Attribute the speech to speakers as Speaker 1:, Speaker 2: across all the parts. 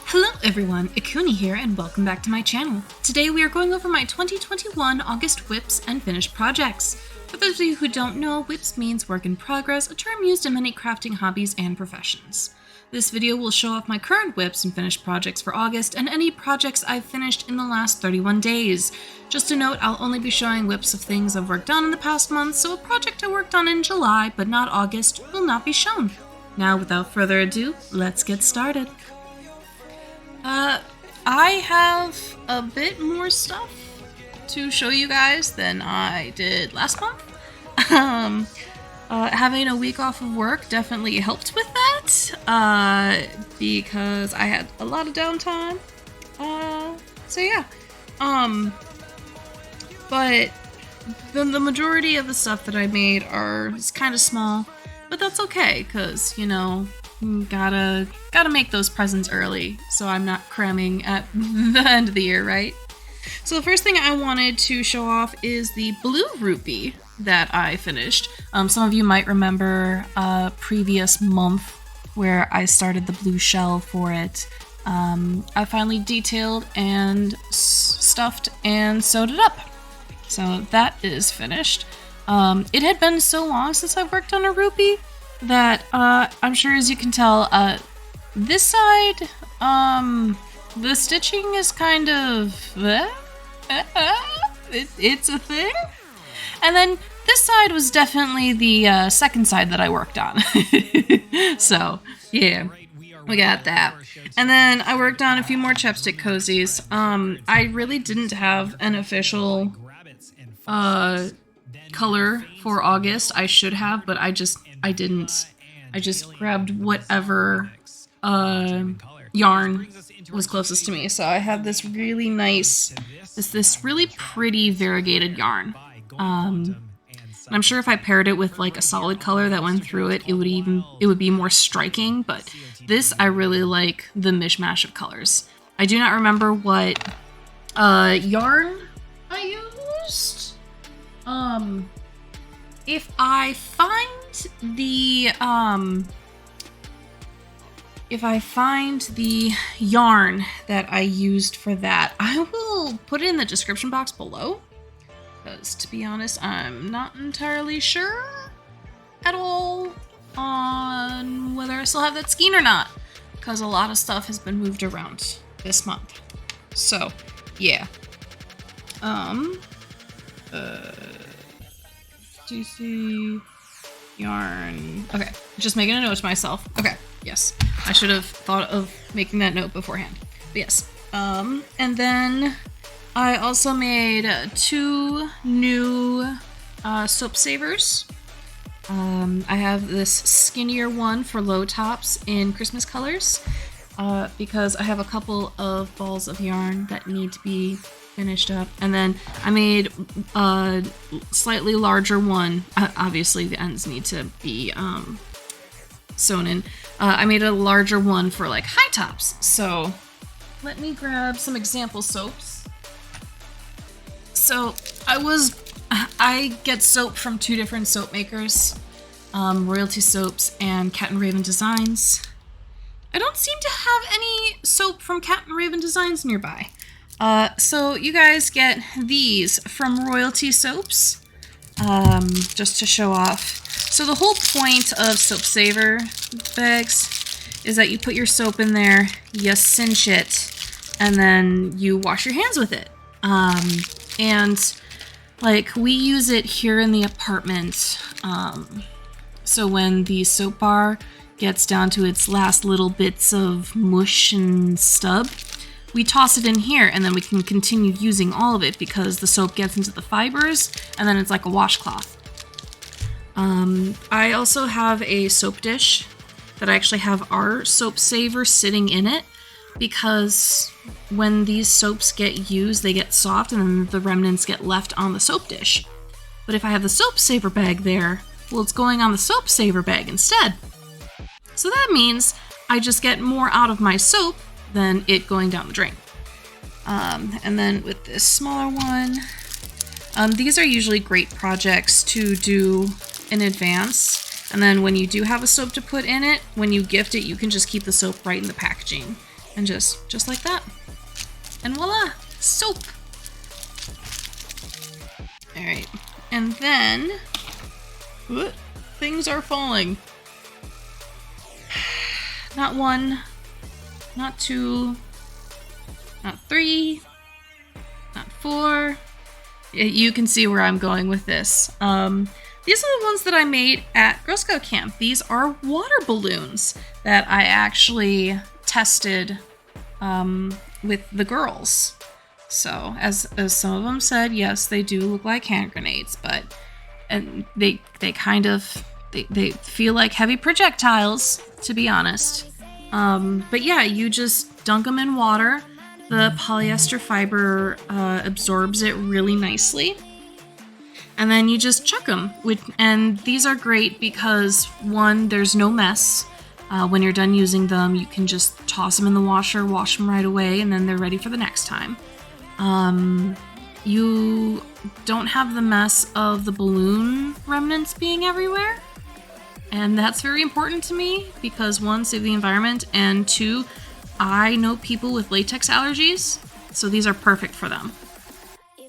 Speaker 1: Hello everyone, Ikuni here and welcome back to my channel. Today we are going over my 2021 August WIPs and finished projects. For those of you who don't know, WIPs means work in progress, a term used in many crafting hobbies and professions. This video will show off my current WIPs and finished projects for August and any projects I've finished in the last 31 days. Just a note, I'll only be showing WIPs of things I've worked on in the past month, so a project I worked on in July but not August will not be shown. Now without further ado, let's get started. I have a bit more stuff to show you guys than I did last month. Having a week off of work definitely helped with that, because I had a lot of downtime. So yeah. But the majority of the stuff that I made is kind of small, but that's okay, because, you know, gotta make those presents early so I'm not cramming at the end of the year, right? So the first thing I wanted to show off is the blue rupee that I finished. Some of you might remember a previous month where I started the blue shell for it. I finally detailed and stuffed and sewed it up. So that is finished. It had been so long since I've worked on a rupee that I'm sure, as you can tell, this side, the stitching is kind of, it's a thing. And then this side was definitely the second side that I worked on. So, yeah, we got that. And then I worked on a few more chapstick cozies. I really didn't have an official color for August. I should have, but I didn't. I just grabbed whatever yarn was closest to me. So I have this really nice, this really pretty variegated yarn. I'm sure if I paired it with like a solid color that went through it, it would be more striking. But this, I really like the mishmash of colors. I do not remember what yarn I used. If I find the yarn that I used for that, I will put it in the description box below, because to be honest, I'm not entirely sure at all on whether I still have that skein or not, because a lot of stuff has been moved around this month. So yeah. DC yarn. Okay, just making a note to myself. Okay, yes. I should have thought of making that note beforehand. But yes. And then I also made 2 new soap savers. I have this skinnier one for low tops in Christmas colors, because I have a couple of balls of yarn that need to be finished up. And then I made a slightly larger one. Obviously the ends need to be sewn in. I made a larger one for like high tops. So let me grab some example soaps. So I get soap from 2 different soap makers, Royalty Soaps and Cat and Raven Designs. I don't seem to have any soap from Cat and Raven Designs nearby. So you guys get these from Royalty Soaps, just to show off. So the whole point of soap saver bags is that you put your soap in there, you cinch it, and then you wash your hands with it. And like we use it here in the apartment. So when the soap bar gets down to its last little bits of mush and stub, we toss it in here, and then we can continue using all of it because the soap gets into the fibers, and then it's like a washcloth. I also have a soap dish that I actually have our soap saver sitting in it, because when these soaps get used, they get soft, and then the remnants get left on the soap dish. But if I have the soap saver bag there, well, it's going on the soap saver bag instead. So that means I just get more out of my soap than it going down the drain. And then with this smaller one, these are usually great projects to do in advance. And then when you do have a soap to put in it, when you gift it, you can just keep the soap right in the packaging. And just like that. And voila, soap. All right, and then, things are falling. Not 1, not 2, not 3, not 4. You can see where I'm going with this. These are the ones that I made at Girl Scout camp. These are water balloons that I actually tested with the girls. So, as some of them said, yes, they do look like hand grenades, and they kind of they feel like heavy projectiles, to be honest. But yeah, you just dunk them in water. The polyester fiber absorbs it really nicely, and then you just chuck them. And these are great because, one, there's no mess. When you're done using them, you can just toss them in the washer, wash them right away, and then they're ready for the next time. You don't have the mess of the balloon remnants being everywhere. And that's very important to me because, one, save the environment, and two, I know people with latex allergies, so these are perfect for them.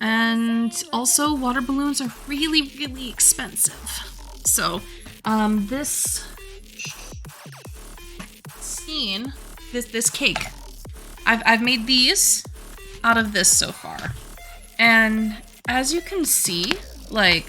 Speaker 1: And also, water balloons are really, really expensive. So, this scene, this cake, I've made these out of this so far. And as you can see, like,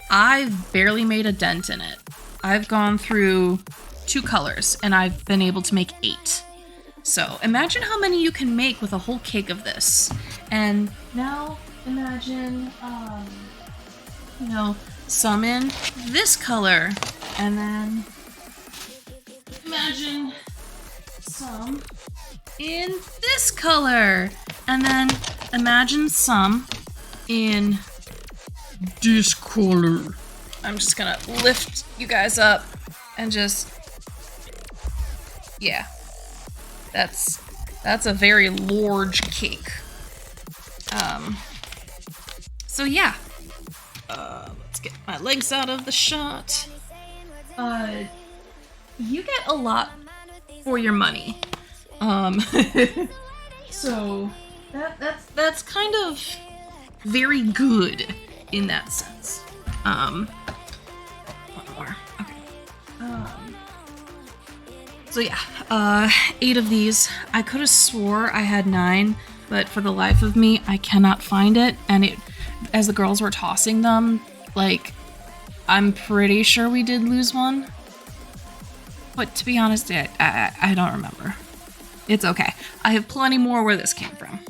Speaker 1: I've barely made a dent in it. I've gone through 2 colors and I've been able to make 8. So imagine how many you can make with a whole cake of this. And now imagine, some in this color, and then imagine some in this color, and then imagine some in this color. I'm just gonna lift you guys up and just, yeah, that's a very large cake. So yeah, let's get my legs out of the shot. You get a lot for your money. So that's kind of very good in that sense. One more. Okay. So yeah, 8 of these. I could have swore I had 9, but for the life of me, I cannot find it. And as the girls were tossing them, like, I'm pretty sure we did lose one. But to be honest, I don't remember. It's okay. I have plenty more where this came from.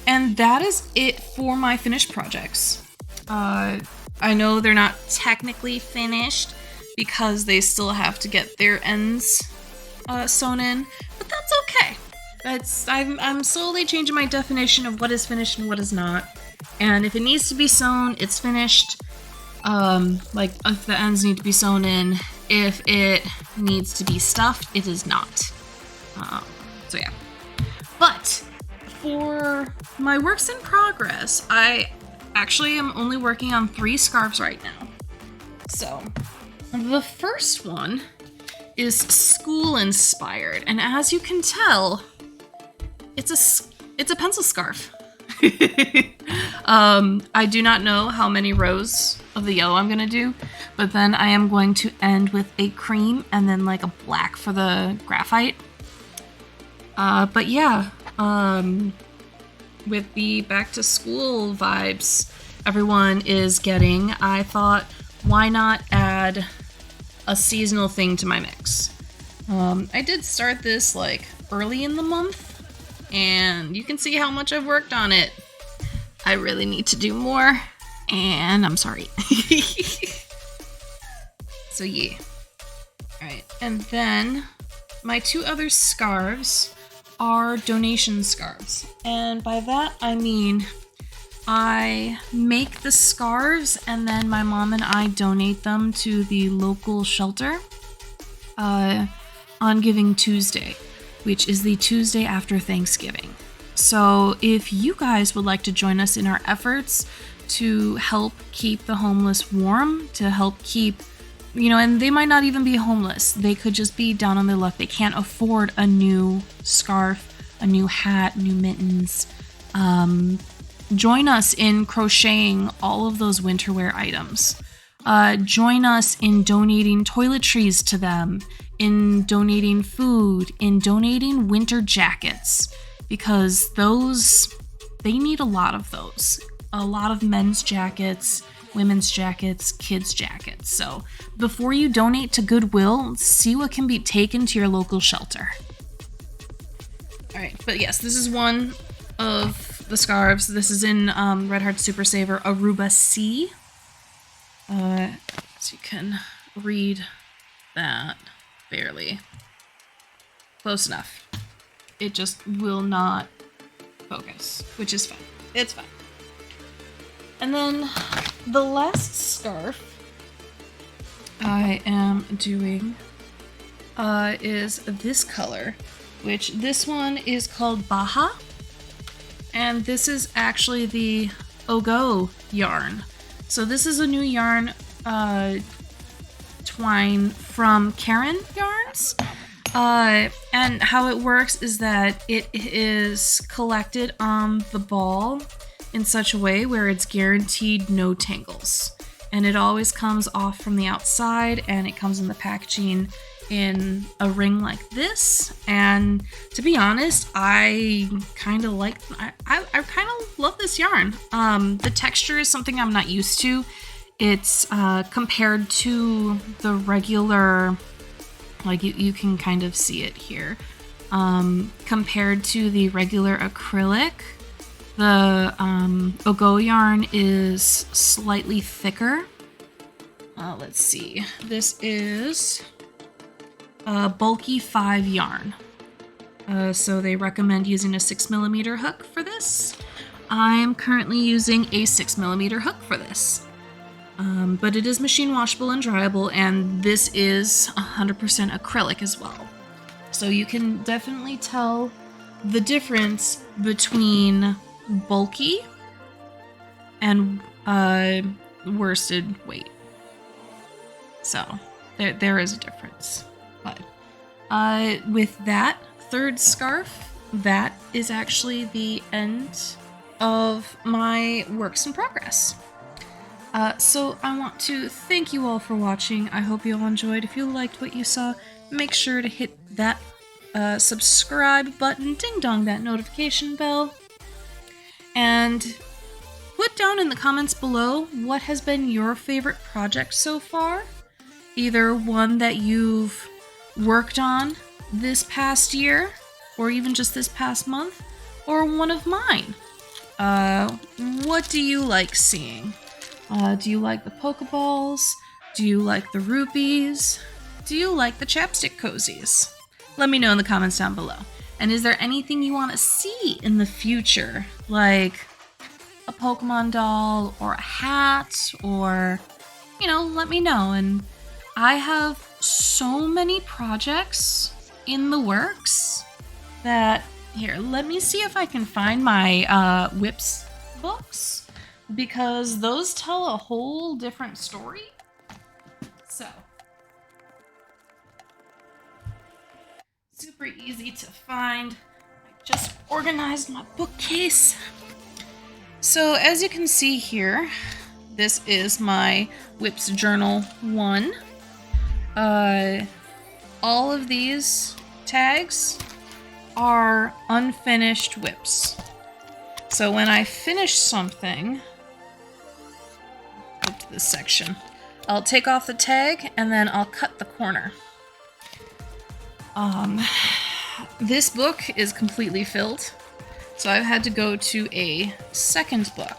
Speaker 1: And that is it for my finished projects. I know they're not technically finished because they still have to get their ends sewn in, but that's okay. I'm slowly changing my definition of what is finished and what is not. And if it needs to be sewn, it's finished. Like, if the ends need to be sewn in, if it needs to be stuffed, it is not. So yeah. But for my works in progress, I actually am only working on 3 scarves right now. So the first one is school inspired, and as you can tell, it's a pencil scarf. I do not know how many rows of the yellow I'm gonna do, but then I am going to end with a cream and then like a black for the graphite. But yeah, with the back to school vibes everyone is getting, I thought, why not add a seasonal thing to my mix? I did start this like early in the month, and you can see how much I've worked on it. I really need to do more, and I'm sorry. So yeah. Alright, and then my 2 other scarves are donation scarves. And by that I mean I make the scarves and then my mom and I donate them to the local shelter on Giving Tuesday, which is the Tuesday after Thanksgiving. So if you guys would like to join us in our efforts to help keep the homeless warm, to help keep you know, and they might not even be homeless. They could just be down on their luck. They can't afford a new scarf, a new hat, new mittens. Join us in crocheting all of those winter wear items. Join us in donating toiletries to them, in donating food, in donating winter jackets, because they need a lot of those. A lot of men's jackets, women's jackets, kids' jackets. So before you donate to Goodwill, see what can be taken to your local shelter. All right, but yes, this is one of the scarves. This is in Red Heart Super Saver Aruba C. So you can read that barely. Close enough. It just will not focus, which is fine. It's fine. And then the last scarf I am doing is this color, which this one is called Baja. And this is actually the Ogo yarn. So this is a new yarn twine from Karen Yarns. And how it works is that it is collected on the ball in such a way where it's guaranteed no tangles. And it always comes off from the outside, and it comes in the packaging in a ring like this. And to be honest, I kind of love this yarn. The texture is something I'm not used to. It's compared to the regular, like you can kind of see it here. Compared to the regular acrylic, the Ogo yarn is slightly thicker. Let's see. This is bulky 5 yarn. So they recommend using a 6mm hook for this. I'm currently using a 6mm hook for this. But it is machine washable and dryable, and this is 100% acrylic as well. So you can definitely tell the difference between bulky and worsted weight. So there is a difference. But with that third scarf, that is actually the end of my works in progress. So I want to thank you all for watching. I hope you all enjoyed. If you liked what you saw, make sure to hit that subscribe button, ding dong that notification bell, and put down in the comments below what has been your favorite project so far. Either one that you've worked on this past year, or even just this past month, or one of mine. What do you like seeing? Do you like the Pokeballs? Do you like the rupees? Do you like the chapstick cozies? Let me know in the comments down below. And is there anything you want to see in the future? Like a Pokemon doll or a hat, or, you know, let me know. And I have so many projects in the works that, here, let me see if I can find my Whips books, because those tell a whole different story. So, super easy to find. I just organized my bookcase. So as you can see here, this is my Whips Journal 1. All of these tags are unfinished whips. So when I finish something, go to this section, I'll take off the tag and then I'll cut the corner. This book is completely filled, so I've had to go to a second book.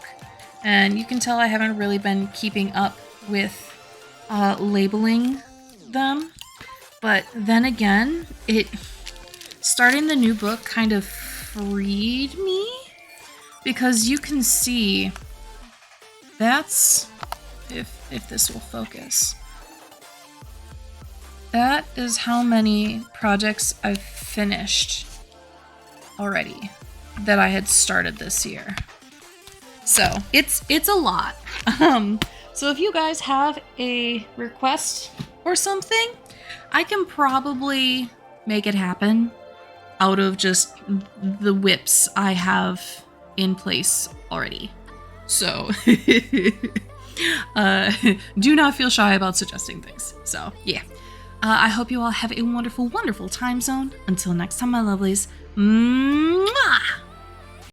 Speaker 1: And you can tell I haven't really been keeping up with labeling them. But then again, starting the new book kind of freed me, because you can see that's, if this will focus, that is how many projects I've finished already that I had started this year. So it's a lot. So if you guys have a request or something, I can probably make it happen out of just the whips I have in place already. So do not feel shy about suggesting things. So yeah, I hope you all have a wonderful, wonderful time zone. Until next time, my lovelies. Mwah!